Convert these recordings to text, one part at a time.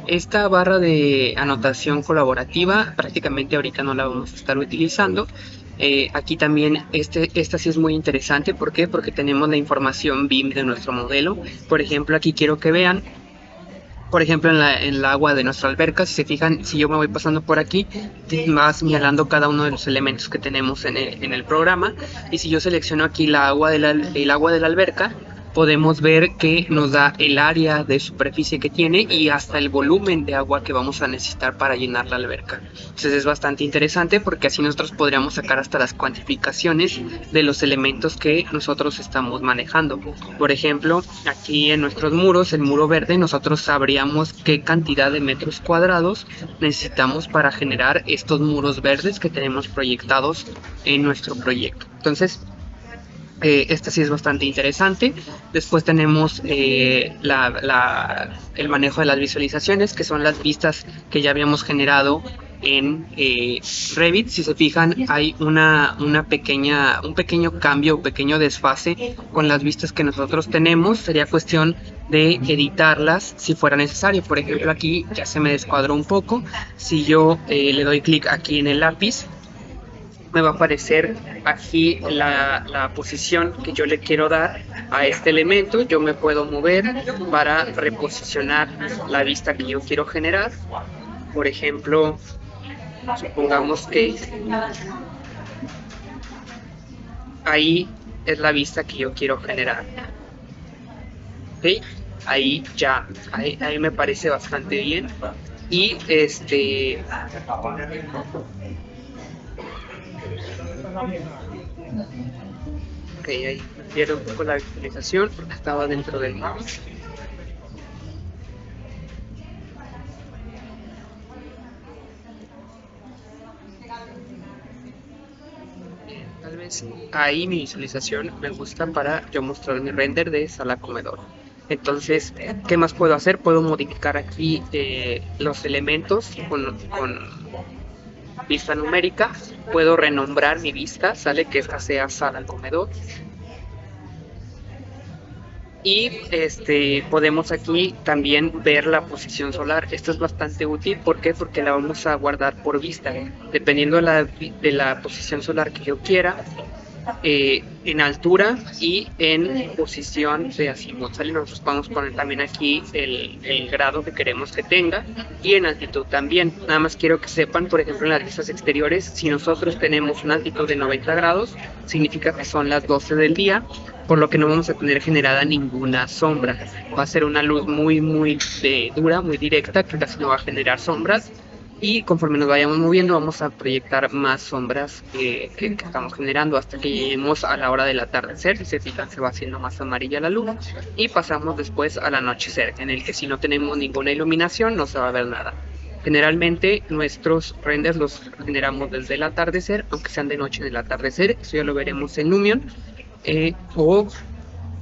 Esta barra de anotación colaborativa prácticamente ahorita no la vamos a estar utilizando. Aquí también esta sí es muy interesante. ¿Por qué? Porque tenemos la información BIM de nuestro modelo. Por ejemplo, aquí quiero que vean, por ejemplo, en la agua de nuestra alberca, si se fijan, si yo me voy pasando por aquí, va señalando cada uno de los elementos que tenemos en el programa. Y si yo selecciono aquí el agua de la alberca, podemos ver que nos da el área de superficie que tiene y hasta el volumen de agua que vamos a necesitar para llenar la alberca. Entonces es bastante interesante porque así nosotros podríamos sacar hasta las cuantificaciones de los elementos que nosotros estamos manejando. Por ejemplo, aquí en nuestros muros, el muro verde, nosotros sabríamos qué cantidad de metros cuadrados necesitamos para generar estos muros verdes que tenemos proyectados en nuestro proyecto. Entonces, esta sí es bastante interesante. Después tenemos el manejo de las visualizaciones, que son las vistas que ya habíamos generado en Revit. Si se fijan, hay un pequeño cambio, un pequeño desfase con las vistas que nosotros tenemos. Sería cuestión de editarlas si fuera necesario. Por ejemplo, aquí ya se me descuadró un poco. Si yo le doy clic aquí en el lápiz, me va a aparecer aquí la posición que yo le quiero dar a este elemento. Yo me puedo mover para reposicionar la vista que yo quiero generar. Por ejemplo, supongamos que ahí es la vista que yo quiero generar. ¿Okay? Ahí me parece bastante bien. Y ok, ahí pierdo un poco la visualización porque estaba dentro del mouse. Tal vez ahí mi visualización me gusta para yo mostrar mi render de sala comedor. Entonces, ¿qué más puedo hacer? Puedo modificar aquí los elementos con vista numérica. Puedo renombrar mi vista, sale que esta sea sala comedor. Y podemos aquí también ver la posición solar. Esto es bastante útil. ¿Por qué? Porque la vamos a guardar por vista. Dependiendo de la posición solar que yo quiera, en altura y en posición de azimut. Nosotros podemos poner también aquí el grado que queremos que tenga y en altitud también. Nada más quiero que sepan, por ejemplo, en las vistas exteriores, si nosotros tenemos una altitud de 90 grados, significa que son las 12 del día, por lo que no vamos a tener generada ninguna sombra. Va a ser una luz muy dura, muy directa, que casi no va a generar sombras. Y conforme nos vayamos moviendo vamos a proyectar más sombras que estamos generando hasta que lleguemos a la hora del atardecer. Si se fijan, se va haciendo más amarilla la luz y pasamos después al anochecer, en el que si no tenemos ninguna iluminación no se va a ver nada. Generalmente nuestros renders los generamos desde el atardecer, aunque sean de noche en el atardecer. Eso ya lo veremos en Lumion, o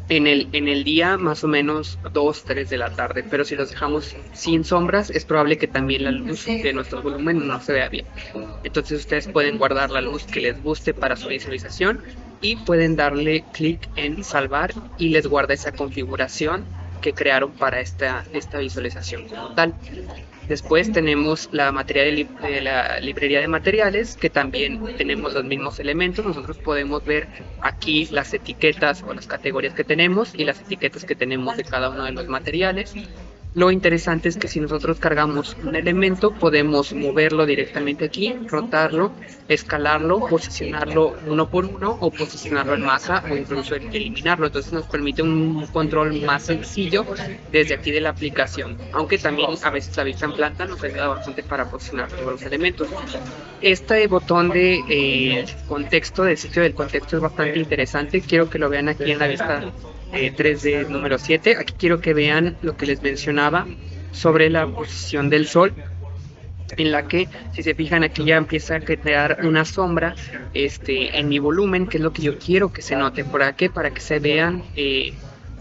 en el día más o menos 2, 3 de la tarde, pero si los dejamos sin sombras es probable que también la luz de nuestro volumen no se vea bien. Entonces ustedes pueden guardar la luz que les guste para su visualización y pueden darle clic en salvar y les guarda esa configuración que crearon para esta visualización como tal. Después tenemos la librería de materiales, que también tenemos los mismos elementos. Nosotros podemos ver aquí las etiquetas o las categorías que tenemos y las etiquetas que tenemos de cada uno de los materiales. Lo interesante es que si nosotros cargamos un elemento, podemos moverlo directamente aquí, rotarlo, escalarlo, posicionarlo uno por uno o posicionarlo en masa o incluso eliminarlo. Entonces nos permite un control más sencillo desde aquí de la aplicación, aunque también a veces la vista en planta nos ayuda bastante para posicionar todos los elementos. Este botón de contexto, del sitio del contexto, es bastante interesante. Quiero que lo vean aquí en la vista 3D número 7. Aquí quiero que vean lo que les mencionaba sobre la posición del sol, en la que si se fijan aquí ya empieza a crear una sombra en mi volumen, que es lo que yo quiero que se note. ¿Para qué? Para que se vean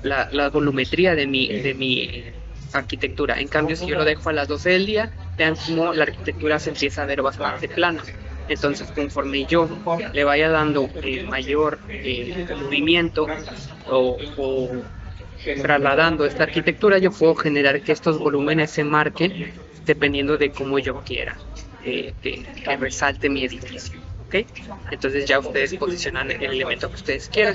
la volumetría de mi arquitectura. En cambio, si yo lo dejo a las 12 del día, vean cómo la arquitectura se empieza a ver bastante plana. Entonces, conforme yo le vaya dando mayor movimiento o trasladando esta arquitectura, yo puedo generar que estos volúmenes se marquen dependiendo de cómo yo quiera que resalte mi edificio. ¿Okay? Entonces ya ustedes posicionan el elemento que ustedes quieran.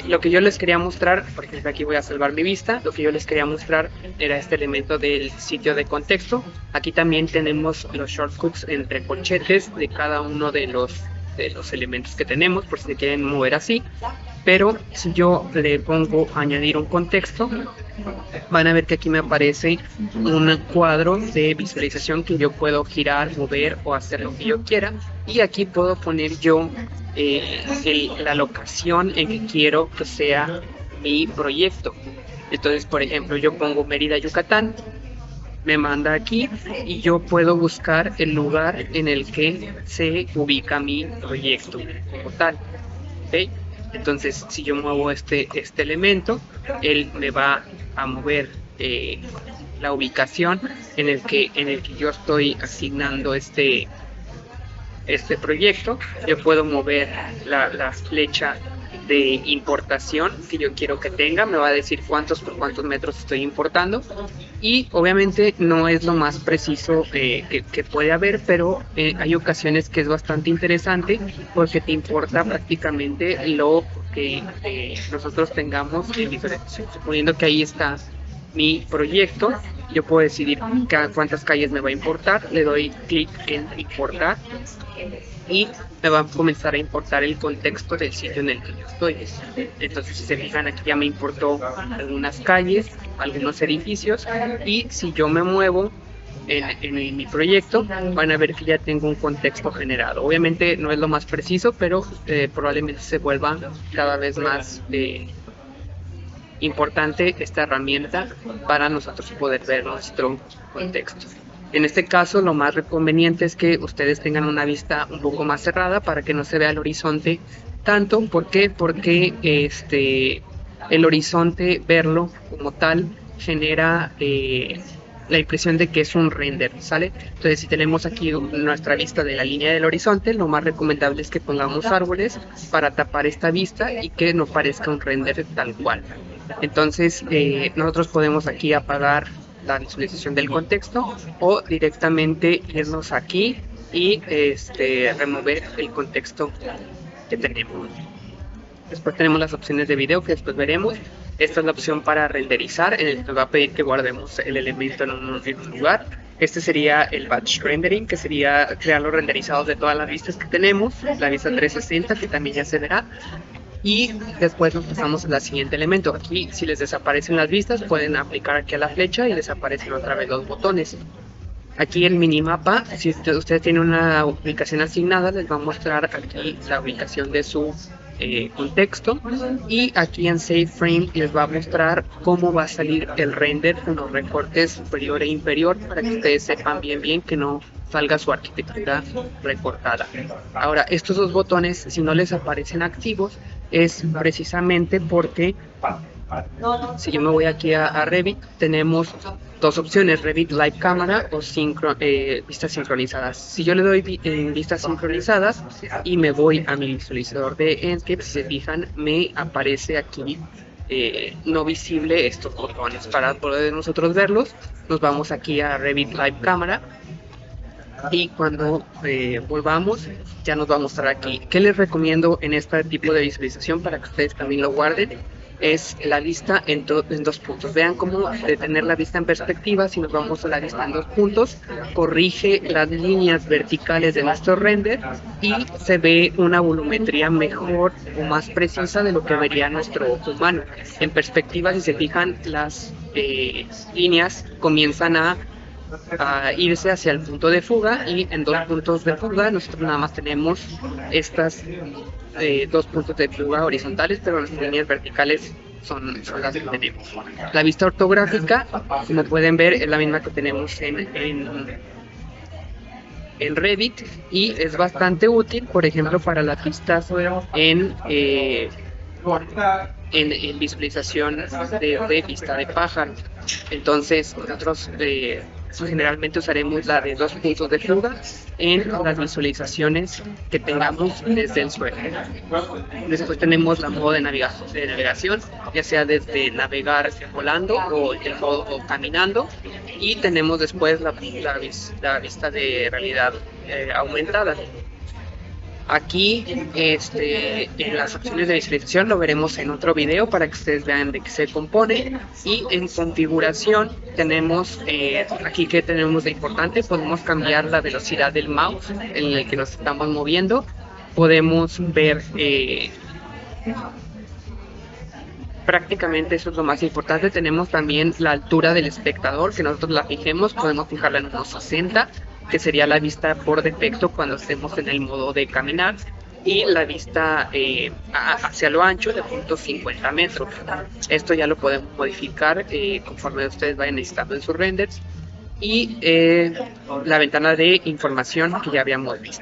Lo que yo les quería mostrar, por ejemplo aquí voy a salvar mi vista, lo que yo les quería mostrar era este elemento del sitio de contexto. Aquí también tenemos los shortcuts entre corchetes de cada uno de los elementos que tenemos, por si se quieren mover así. Pero si yo le pongo añadir un contexto, van a ver que aquí me aparece un cuadro de visualización que yo puedo girar, mover o hacer lo que yo quiera. Y aquí puedo poner yo la locación en que quiero que sea mi proyecto. Entonces, por ejemplo, yo pongo Mérida, Yucatán, me manda aquí y yo puedo buscar el lugar en el que se ubica mi proyecto como tal. ¿Okay? Entonces, si yo muevo este elemento, él me va a mover la ubicación en el que yo estoy asignando este proyecto. Yo puedo mover la flecha de importación que yo quiero que tenga, me va a decir cuántos por cuántos metros estoy importando, y obviamente no es lo más preciso que puede haber, pero hay ocasiones que es bastante interesante porque te importa prácticamente lo que nosotros tengamos en visualización. Suponiendo que ahí está mi proyecto, yo puedo decidir cuántas calles me va a importar, le doy clic en importar y me va a comenzar a importar el contexto del sitio en el que yo estoy. Entonces, si se fijan, aquí ya me importó algunas calles, algunos edificios, y si yo me muevo en mi proyecto, van a ver que ya tengo un contexto generado. Obviamente no es lo más preciso, pero probablemente se vuelva cada vez más importante esta herramienta para nosotros poder ver nuestro contexto. En este caso, lo más conveniente es que ustedes tengan una vista un poco más cerrada para que no se vea el horizonte tanto. ¿Por qué? Porque el horizonte, verlo como tal, genera la impresión de que es un render, ¿sale? Entonces, si tenemos aquí nuestra vista de la línea del horizonte, lo más recomendable es que pongamos árboles para tapar esta vista y que no parezca un render tal cual. Entonces, nosotros podemos aquí apagar la visualización del contexto o directamente irnos aquí y remover el contexto que tenemos. Después tenemos las opciones de video que después veremos. Esta es la opción para renderizar, en el que nos va a pedir que guardemos el elemento en un lugar. Este sería el batch rendering, que sería crear los renderizados de todas las vistas que tenemos, la vista 360 que también ya se verá. Y después nos pasamos al siguiente elemento. Aquí, si les desaparecen las vistas, pueden aplicar aquí a la flecha y desaparecen otra vez los botones. Aquí el minimapa, si ustedes tienen una ubicación asignada, les va a mostrar aquí la ubicación de su contexto, y aquí en Save Frame les va a mostrar cómo va a salir el render con los recortes superior e inferior para que ustedes sepan bien que no salga su arquitectura recortada. Ahora, estos dos botones, si no les aparecen activos, es precisamente porque si yo me voy aquí a Revit, tenemos dos opciones: Revit Live Camera o vistas sincronizadas. Si yo le doy en vistas sincronizadas y me voy a mi visualizador de Enscape, si se fijan, me aparece aquí no visible estos botones. Para poder nosotros verlos, nos vamos aquí a Revit Live Camera y cuando volvamos ya nos va a mostrar aquí. ¿Qué les recomiendo en este tipo de visualización para que ustedes también lo guarden? Es la vista en dos puntos. Vean cómo de tener la vista en perspectiva, si nos vamos a la vista en dos puntos, corrige las líneas verticales de nuestro render y se ve una volumetría mejor o más precisa de lo que vería nuestro ojo humano. En perspectiva, si se fijan, las líneas comienzan a irse hacia el punto de fuga, y en dos puntos de fuga nosotros nada más tenemos estas dos puntos de fuga horizontales, pero las líneas verticales son las que tenemos. La vista ortográfica, como pueden ver, es la misma que tenemos en Revit, y es bastante útil, por ejemplo, para las vistas en visualización de vista de pájaro. Entonces nosotros Generalmente usaremos la de 2 puntos de fuga en las visualizaciones que tengamos desde el suelo. Después tenemos la modo de navegación, ya sea desde navegar volando o el modo caminando, y tenemos después la vista de realidad aumentada. Aquí en las opciones de visualización lo veremos en otro video para que ustedes vean de qué se compone. Y en configuración tenemos aquí que tenemos de importante, podemos cambiar la velocidad del mouse en el que nos estamos moviendo. Podemos ver prácticamente eso es lo más importante. Tenemos también la altura del espectador, que nosotros la fijemos, podemos fijarla en unos 60, que sería la vista por defecto cuando estemos en el modo de caminar, y la vista hacia lo ancho de 50 metros. Esto ya lo podemos modificar conforme ustedes vayan necesitando en sus renders. Y la ventana de información que ya habíamos visto.